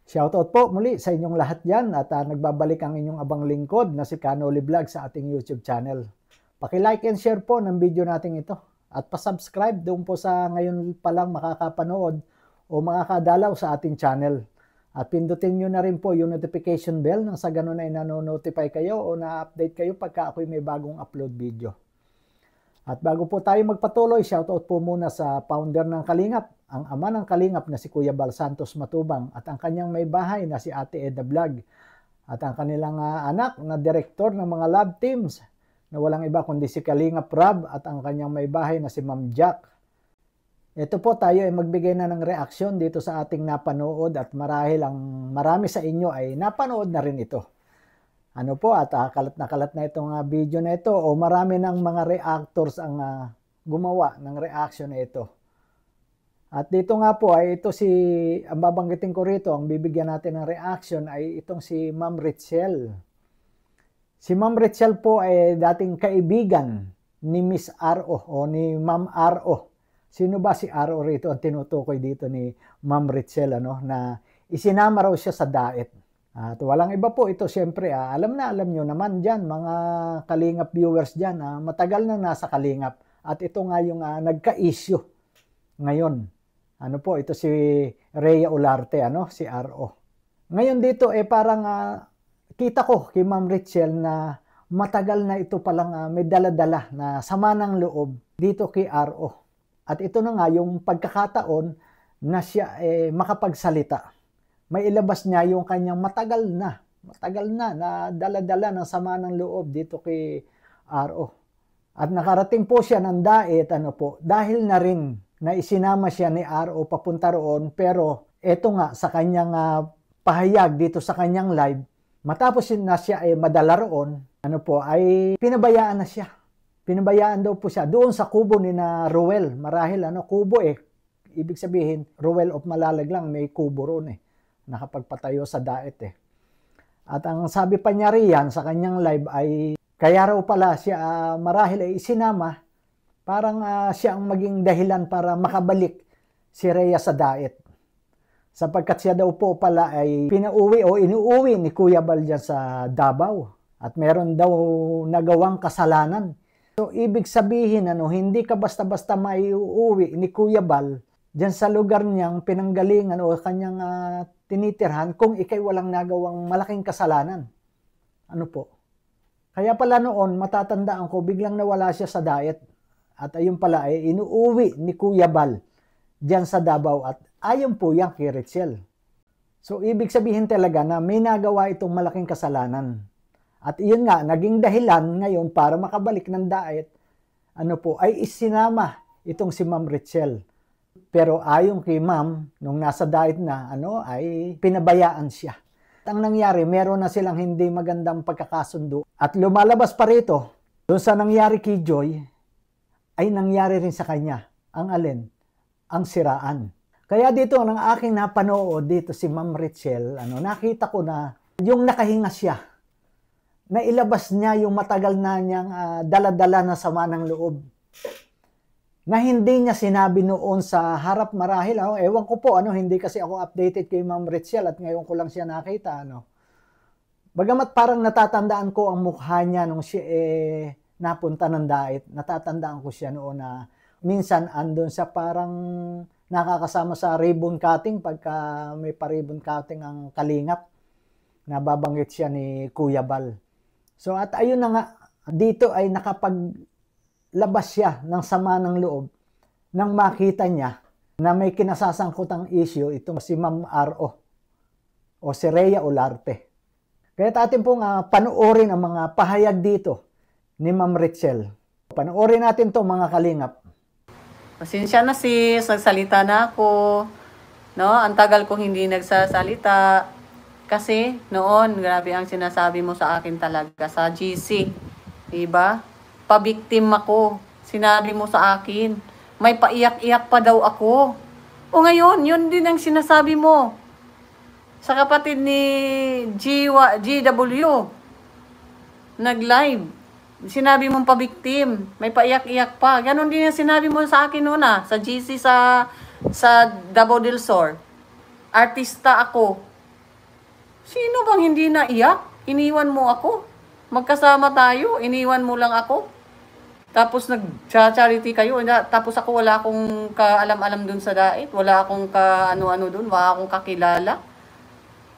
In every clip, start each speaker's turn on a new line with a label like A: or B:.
A: Shoutout po muli sa inyong lahat dyan at nagbabalik ang inyong abang lingkod na si Kanoli Vlog sa ating YouTube channel. Paki-like and share po ng video natin ito at pa-subscribe doon po sa ngayon pa lang makakapanood o makakadalaw sa ating channel. At pindutin nyo na rin po yung notification bell nang sa ganun ay nanonotify kayo o na-update kayo pagka ako'y may bagong upload video. At bago po tayo magpatuloy, shoutout po muna sa founder ng Kalingap, ang ama ng Kalingap na si Kuya Bal Santos Matubang at ang kanyang may bahay na si Ate Eda Vlog at ang kanilang anak na direktor ng mga love teams na walang iba kundi si Kalingap Rab at ang kanyang may bahay na si Ma'am Jack. Ito po tayo ay magbigay na ng reaksyon dito sa ating napanood at marahil ang marami sa inyo ay napanood na rin ito. Ano po at kalat na itong video na ito o marami ng mga reactors ang gumawa ng reaction na ito. At dito nga po ay ito ang babanggitin ko rito, ang bibigyan natin ng reaction ay itong si Ma'am Richelle. Si Ma'am Richelle po ay dating kaibigan ni Miss R.O. o ni Ma'am R.O. Sino ba si R.O. rito? Ang tinutukoy dito ni Ma'am Richelle na isinama raw siya sa daet. At walang iba po ito siyempre, alam nyo naman dyan mga Kalingap viewers dyan, matagal na nasa Kalingap. At ito nga yung nagka-issue ngayon. Ano po, ito si Rhea Olarte, si R.O. Ngayon dito parang kita ko kay Ma'am Richelle na matagal na ito palang may dala-dala na sama ng loob dito kay R.O. At ito na nga yung pagkakataon na siya makapagsalita. May ilabas niya yung kanyang matagal na dala-dala ng sama ng loob dito kay R.O. At nakarating po siya ng daet dahil na rin na isinama siya ni R.O. papunta roon, pero eto nga sa kanyang pahayag dito sa kanyang live, matapos na siya madala roon, ay pinabayaan na siya. Pinabayaan daw po siya doon sa kubo ni na Ruel. Marahil kubo ibig sabihin Ruel of Malalaglang may kubo roon nakapagpatayo sa daet At ang sabi pa niya riyan sa kanyang live ay kaya raw pala siya marahil ay isinama parang siya ang maging dahilan para makabalik si Rhea sa daet. Sapagkat siya daw po pala ay pinauwi o inuuwi ni Kuya Bal dyan sa Davao at meron daw nagawang kasalanan. So ibig sabihin hindi ka basta-basta maiuwi ni Kuya Bal dyan sa lugar niyang pinanggalingan o kanyang tinitirhan kung ikay walang nagawang malaking kasalanan. Kaya pala noon, matatandaan ko, biglang nawala siya sa daet. At ayun pala ay inuuwi ni Kuya Bal dyan sa Davao at ayon po yan kay Richelle. So ibig sabihin talaga na may nagawa itong malaking kasalanan. At iyon nga, naging dahilan ngayon para makabalik ng daet, ay isinama itong si Ma'am Richelle. Pero ayon kay Ma'am, nung nasa diet na, ay pinabayaan siya. At ang nangyari, meron na silang hindi magandang pagkakasundo. At lumalabas pa rito, doon sa nangyari kay Joy, ay nangyari rin sa kanya. Ang alin? Ang siraan. Kaya dito, nang aking napanood dito si Ma'am Richelle, nakita ko na yung nakahinga siya. Nailabas niya yung matagal na niyang dala-dala na sama ng loob. Na hindi niya sinabi noon sa harap marahil. Ewan ko po, hindi kasi ako updated kay Ma'am Richelle at ngayon ko lang siya nakita. Bagamat parang natatandaan ko ang mukha niya nung siya napunta ng daet. Natatandaan ko siya noon na minsan andun siya parang nakakasama sa ribbon cutting pagka may pa-ribbon cutting ang Kalingap. Nababanggit siya ni Kuya Bal. So at ayun na nga, dito ay labas siya ng sama ng loob nang makita niya na may kinasasangkutang issue itong si Ma'am R.O. o si Rhea Olarte. Kaya atin pong panoorin ang mga pahayag dito ni Ma'am Richelle. Panoorin natin to mga Kalingap.
B: Pasensya na sis, nagsalita na ako. Ang tagal kong hindi nagsasalita. Kasi noon, grabe ang sinasabi mo sa akin talaga sa GC. Diba? Pabiktim ako. Sinabi mo sa akin. May paiyak-iyak pa daw ako. O ngayon, yun din ang sinasabi mo. Sa kapatid ni GW. Nag-live. Sinabi mong pabiktim. May paiyak-iyak pa. Ganon din ang sinabi mo sa akin noon sa GC sa Davao del Sur. Artista ako. Sino bang hindi naiyak? Iniwan mo ako. Magkasama tayo, iniwan mo lang ako. Tapos nag-charity kayo, tapos ako wala akong kaalam-alam dun sa dait, wala akong ka-ano-ano dun, wala akong kakilala.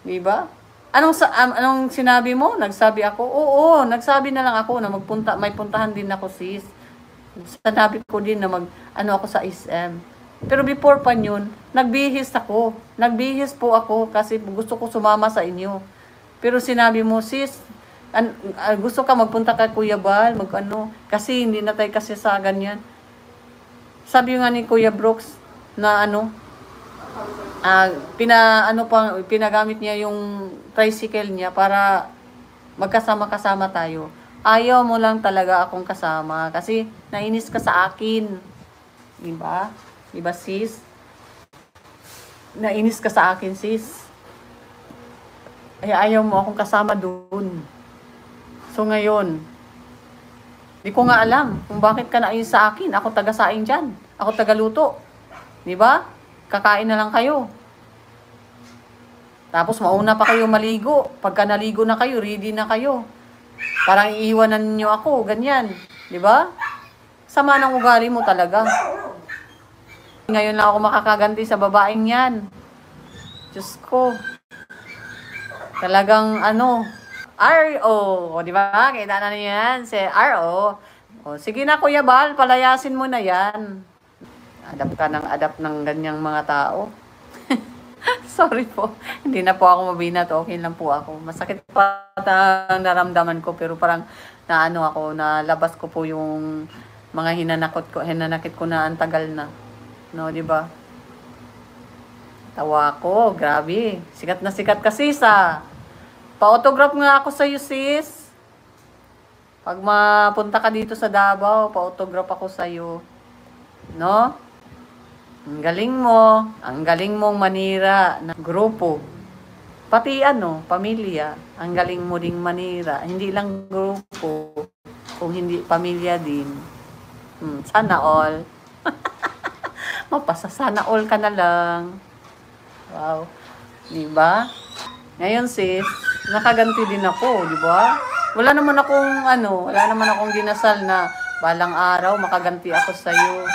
B: Di ba? Anong sinabi mo? Nagsabi ako? Oo, nagsabi na lang ako na may puntahan din ako, sis. Sinabi ko din na ako sa SM. Pero before pa yun, nagbihis ako. Nagbihis po ako kasi gusto ko sumama sa inyo. Pero sinabi mo, sis, gusto ka magpunta kay Kuya Bal, kasi hindi na tayo kasi sa ganyan. Sabi nga ni Kuya Brooks na pinagamit niya yung tricycle niya para magkasama-kasama tayo. Ayaw mo lang talaga akong kasama kasi nainis ka sa akin. Diba? Diba, sis? Nainis ka sa akin, sis. Ay, ayaw mo akong kasama doon. So ngayon, di ko nga alam kung bakit ka nainis sa akin. Ako taga-saing dyan. Ako taga-luto. Diba? Kakain na lang kayo. Tapos mauna pa kayo maligo. Pagka naligo na kayo, ready na kayo. Parang iiwanan niyo ako, ganyan. 'Di ba? Sama ng ugali mo talaga. Ngayon lang ako makakaganti sa babaeng 'yan. Diyos ko. Talagang RO, o 'di ba? Kita na niyo 'yan, si RO. O sige na Kuya Bal, palayasin mo na 'yan. Adapt ng ganyang mga tao. Sorry po. Hindi na po ako mabinat. Okay lang po ako. Masakit pa naramdaman ko. Pero parang nalabas ko po yung mga hinanakit ko na ang tagal na. No, di ba? Tawa ko. Grabe. Sikat na sikat kasi sa. Pa-autograph nga ako sa iyo, sis. Pag mapunta ka dito sa Davao, pa-autograph ako sa iyo. No? Ang galing mong manira ng grupo. Pati pamilya, ang galing mo ding manira. Hindi lang grupo, kung hindi pamilya din. Sana all. Mapasa, sana all ka na lang. Wow. Diba? Ngayon sis, nakaganti din ako, diba? Wala naman akong dinasal na balang araw makaganti ako sa'yo.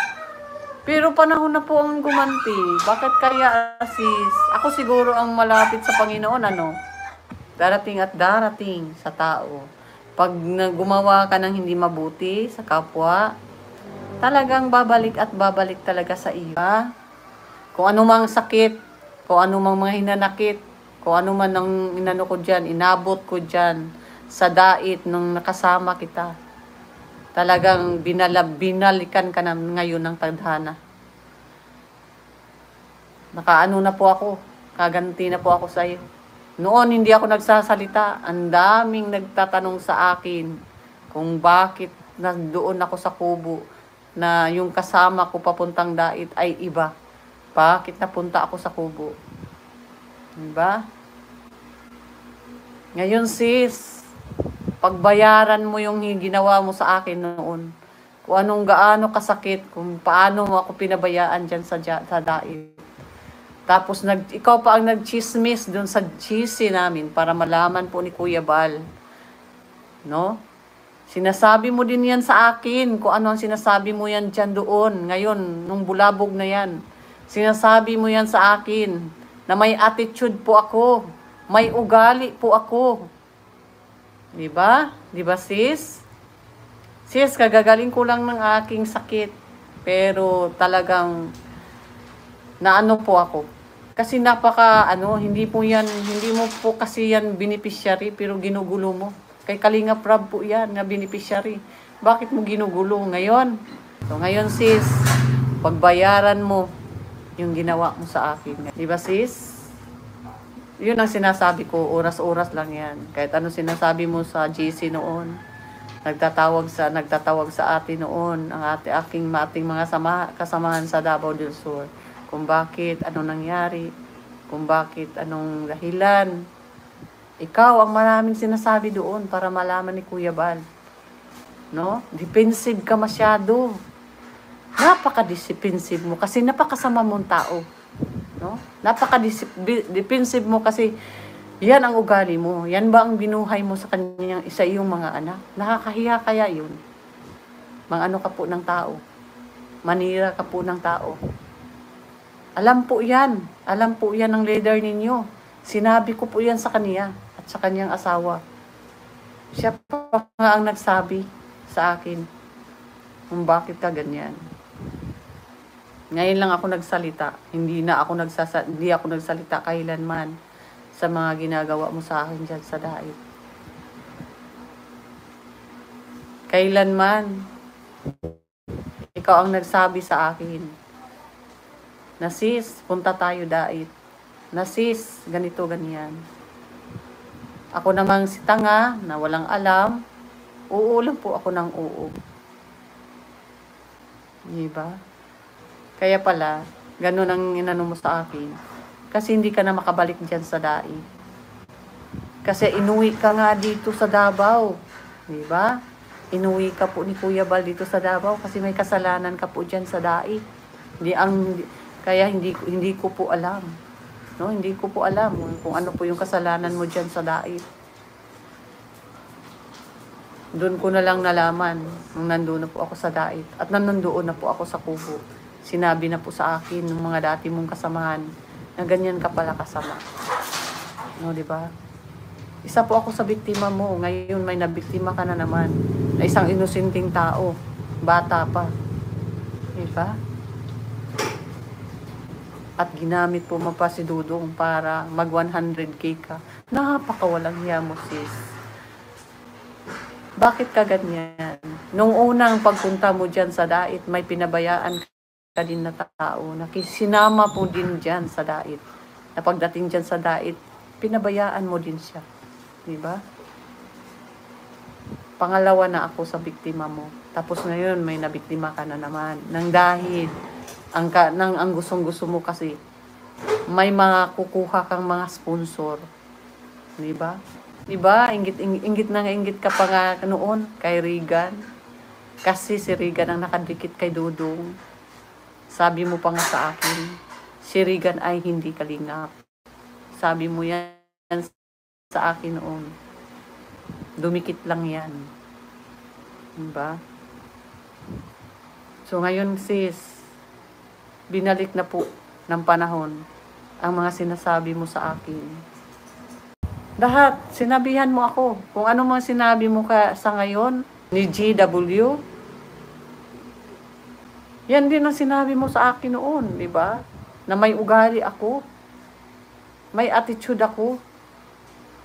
B: Pero panahon na po ang gumanti. Bakit kaya, sis? Ako siguro ang malapit sa Panginoon, Darating at darating sa tao. Pag gumawa ka ng hindi mabuti sa kapwa, talagang babalik at babalik talaga sa iyo. Kung anumang sakit, kung anumang mga hinanakit, kung ano man ang inano ko dyan, inabot ko dyan, sa dait nung nakasama kita. Talagang binalikan ka na ngayon ng tadhana. Nakaano na po ako. Kaganti na po ako sa iyo. Noon hindi ako nagsasalita. Ang daming nagtatanong sa akin kung bakit nandoon ako sa kubo na yung kasama ko papuntang dait ay iba. Bakit napunta ako sa kubo? Diba? Ngayon sis, pagbayaran mo yung ginawa mo sa akin noon. Kung anong gaano kasakit, kung paano mo ako pinabayaan dyan sa dait. Tapos ikaw pa ang nagchismis doon sa GC namin para malaman po ni Kuya Bal. No? Sinasabi mo din yan sa akin, kung ano ang sinasabi mo yan dyan doon. Ngayon, nung bulabog na yan, sinasabi mo yan sa akin na may attitude po ako, may ugali po ako. Diba? Diba sis? Sis, kagagaling ko lang ng aking sakit. Pero talagang naano po ako. Kasi hindi mo po kasi yan beneficiary, pero ginugulo mo. Kay Kalinga Prab po yan, na beneficiary. Bakit mo ginugulo ngayon? So ngayon sis, pagbayaran mo yung ginawa mo sa akin. Diba sis? Yun ang sinasabi ko, oras-oras lang yan. Kahit ano sinasabi mo sa GC noon, nagtatawag sa atin noon, ating mga kasamahan sa Davao del Sur, kung bakit, anong nangyari, kung bakit, anong dahilan. Ikaw ang maraming sinasabi doon para malaman ni Kuya Bal. No? Defensive ka masyado. Napaka-defensive mo kasi napakasama mong tao. No? Napaka-defensive mo kasi Yan ang ugali mo. Yan ba ang binuhay mo sa kanyang isa iyong mga anak? Nakakahiya kaya yun? Ano ka po ng tao. Manira ka po ng tao. Alam po yan. Alam po yan ng leader ninyo. Sinabi ko po yan sa kanya at sa kanyang asawa. Siya pa nga ang nagsabi sa akin kung bakit ka ganyan. Ngayon lang ako nagsalita. Hindi ako nagsalita kailanman sa mga ginagawa mo sa akin dyan sa daig. Kailanman, ikaw ang nagsabi sa akin na sis, punta tayo daig. Na sis, ganito, ganyan. Ako namang si tanga na walang alam, oo lang po ako ng oo. Diba? Kaya pala, ganun ang inano mo sa akin. Kasi hindi ka na makabalik dyan sa daig. Kasi inuwi ka nga dito sa Davao. Diba? Inuwi ka po ni Kuya Bal dito sa Davao kasi may kasalanan ka po dyan sa daig. Kaya hindi ko po alam. No, hindi ko po alam kung ano po yung kasalanan mo dyan sa daig. Doon ko na lang nalaman nung nandoon na po ako sa daig. At nandoon na po ako sa kubo. Sinabi na po sa akin ng mga dati mong kasamahan na ganyan ka pala kasama. No, di ba? Isa po ako sa biktima mo. Ngayon may nabiktima ka na naman. Na isang inosenteng tao. Bata pa. Di ba? At ginamit po mo pa si Dudong para mag 100k ka. Napakawalang hiya mo, sis. Bakit ka ganyan? Nung unang pagpunta mo dyan sa dait, may pinabayaan ka din na tao. Sinama po din dyan sa dait. Na pagdating dyan sa dait, pinabayaan mo din siya. Diba? Pangalawa na ako sa biktima mo. Tapos ngayon, may nabiktima ka na naman. Nang dahil, ang gustong-gusto mo kasi, may mga kukuha kang mga sponsor. Diba? Diba? Inggit ka pa nga noon kay Regan. Kasi si Regan ang nakadikit kay Dudong. Sabi mo pa nga sa akin, si Regan ay hindi kalingap. Sabi mo yan sa akin noon. Dumikit lang yan. Diba? So ngayon sis, binalik na po ng panahon ang mga sinasabi mo sa akin. Lahat, sinabihan mo ako. Kung ano mga sinabi mo ka sa ngayon, ni GW, yan din ang sinabi mo sa akin noon, di ba? Na may ugali ako. May attitude ako.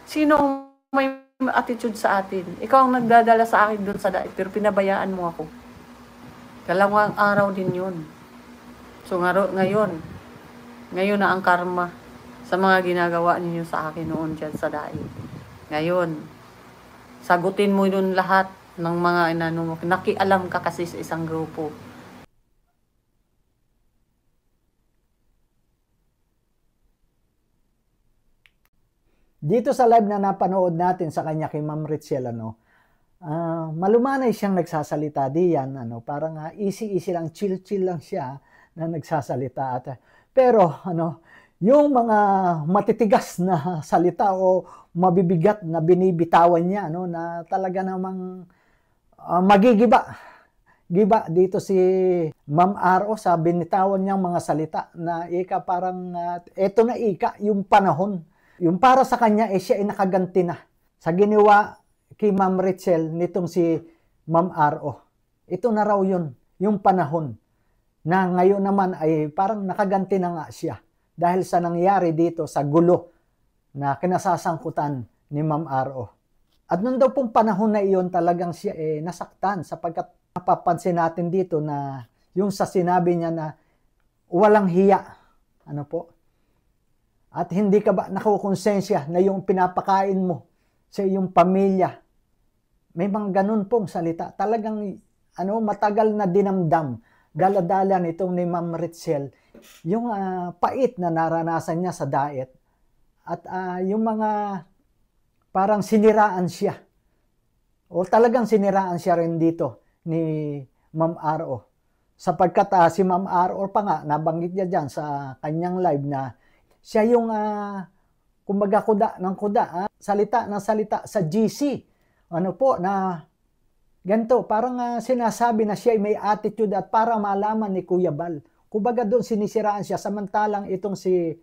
B: Sino ang may attitude sa atin? Ikaw ang nagdadala sa akin doon sa daig, pero pinabayaan mo ako. Dalawang araw din yun. So ngayon na ang karma sa mga ginagawa ninyo sa akin noon dyan sa daig. Ngayon, sagutin mo yun lahat ng mga inano mo. Nakialam ka kasi sa isang grupo.
A: Dito sa live na napanood natin sa kanya kay Ma'am Richelle, malumanay siyang nagsasalita diyan, parang easy lang, chill lang siya na nagsasalita. Pero yung mga matitigas na salita o mabibigat na binibitawan niya, na talaga namang magigiba. Giba dito si Ma'am Aro sa binitawan niyang mga salita na parang eto na yung panahon. Yung para sa kanya, siya ay nakaganti na sa ginawa kay Ma'am Richelle nitong si Ma'am Aro. Ito na raw yun, yung panahon na ngayon naman ay parang nakaganti na nga siya dahil sa nangyari dito sa gulo na kinasasangkutan ni Ma'am Aro. At noon daw pong panahon na iyon talagang siya nasaktan sapagkat napapansin natin dito na yung sa sinabi niya na walang hiya. At hindi ka ba nakukonsensya na yung pinapakain mo sa iyong pamilya? May mga ganun pong salita. Talagang matagal na dinamdam. Dala-dala nitong ni Ma'am Richelle. Yung pait na naranasan niya sa diet. At yung mga parang siniraan siya. O talagang siniraan siya rin dito ni Ma'am Aro. Sapagkat si Ma'am Aro pa nga, nabanggit niya dyan sa kanyang live na siya yung kumbaga kuda ng kuda, salita ng salita sa GC. Ano po, na ganito, parang sinasabi na siya ay may attitude at para malaman ni Kuya Bal. Kumbaga doon sinisiraan siya, samantalang itong si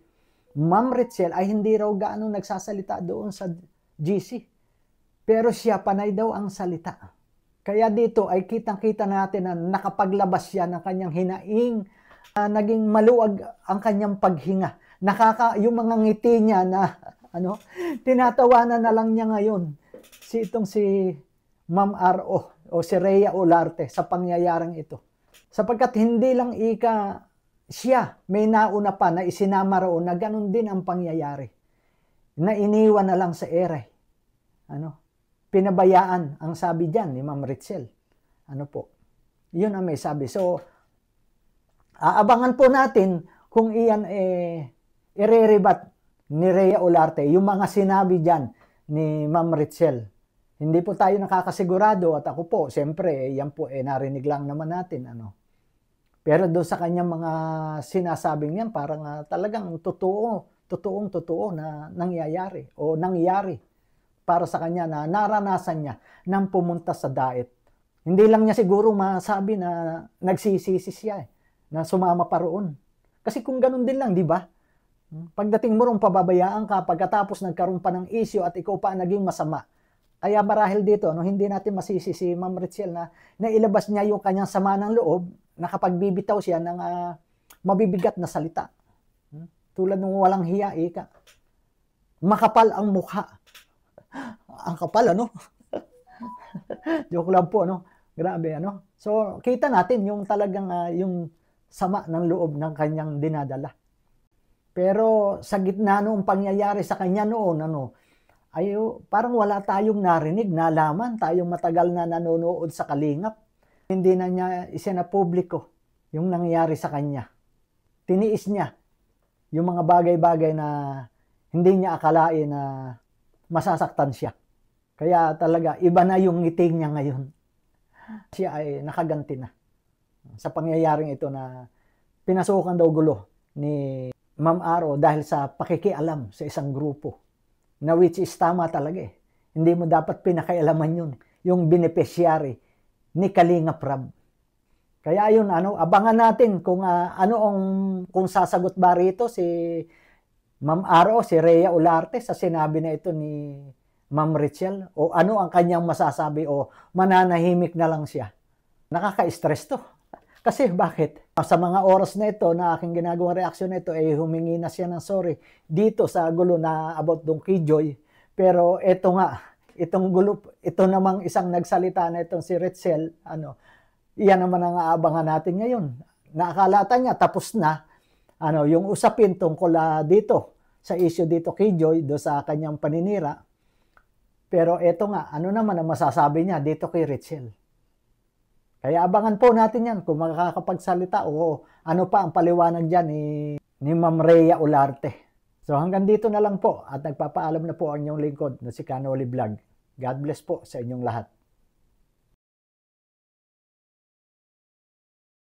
A: Ma'am Ritzel ay hindi raw gaano nagsasalita doon sa GC. Pero siya panay daw ang salita. Kaya dito ay kitang-kita natin na nakapaglabas siya ng kanyang hinaing, naging maluwag ang kanyang paghinga. Yung mga ngiti niya na tinatawanan na lang niya ngayon. Itong si Ma'am R.O. o si Rhea Olarte sa pangyayaring ito. Sapagkat hindi lang siya may nauna pa na isinama roon na ganun din ang pangyayari. Na iniwan na lang sa ere. Pinabayaan ang sabi diyan ni Ma'am Ritzel. Yun ang may sabi. So, aabangan po natin kung iyan irerebat ni Rhea Olarte, yung mga sinabi diyan ni Ma'am Ritzel. Hindi po tayo nakakasigurado at ako po, siyempre, yan po narinig lang naman natin. Pero doon sa kanyang mga sinasabing yan, parang talagang totoong-totoo na nangyayari o nangyari para sa kanya na naranasan niya nang pumunta sa diet. Hindi lang niya siguro masabi na nagsisisi siya na sumama pa roon. Kasi kung ganun din lang, di ba? Pagdating mo ron, pababayaan ka pagkatapos nagkaroon pa ng issue at ikaw pa naging masama. Kaya marahil dito, hindi natin masisi si Ma'am Ritzel na nailabas niya yung kanyang sama ng loob, nakapagbibitaw siya ng mabibigat na salita. Tulad ng walang hiya, ika. Makapal ang mukha. Ang kapal, Joke lang po, Grabe, So, kita natin yung talagang yung sama ng loob ng kanyang dinadala. Pero sa gitna noong pangyayari sa kanya noon, parang wala tayong narinig, nalaman, tayong matagal na nanonood sa Kalingap. Hindi na niya isinapubliko yung nangyari sa kanya. Tiniis niya yung mga bagay-bagay na hindi niya akalain na masasaktan siya. Kaya talaga, iba na yung ngiti niya ngayon. Siya ay nakaganti na sa pangyayaring ito na pinasukan daw gulo ni Ma'am Aro dahil sa pakikialam sa isang grupo. Na which is tama talaga Hindi mo dapat pinakaialaman yun. Yung beneficiary ni Kalingap Rab. Kaya yun, abangan natin kung kung sasagot ba rito si Ma'am Aro, si Rhea Olarte sa sinabi na ito ni Ma'am Ritzel o ano ang kanyang masasabi o mananahimik na lang siya. Nakaka-stress to. Kasi bakit? Sa mga oras na ito na aking ginagawang reaksyon na ito, humingi na siya ng sorry dito sa gulo na about dong Kijoy. Pero ito nga, itong gulo, ito namang isang nagsalita na itong si Ritzel, iyan naman ang aabangan natin ngayon. Naakalata niya, tapos na, yung usapin tungkol dito, sa issue dito Kijoy, do sa kanyang paninira. Pero ito nga, naman ang masasabi niya dito kay Ritzel. Kaya abangan po natin yan kung makakapagsalita o ano pa ang paliwanag dyan ni Ma'am Rhea Olarte. So hanggang dito na lang po at nagpapaalam na po ang inyong lingkod na si Canoli Vlog. God bless po sa inyong lahat.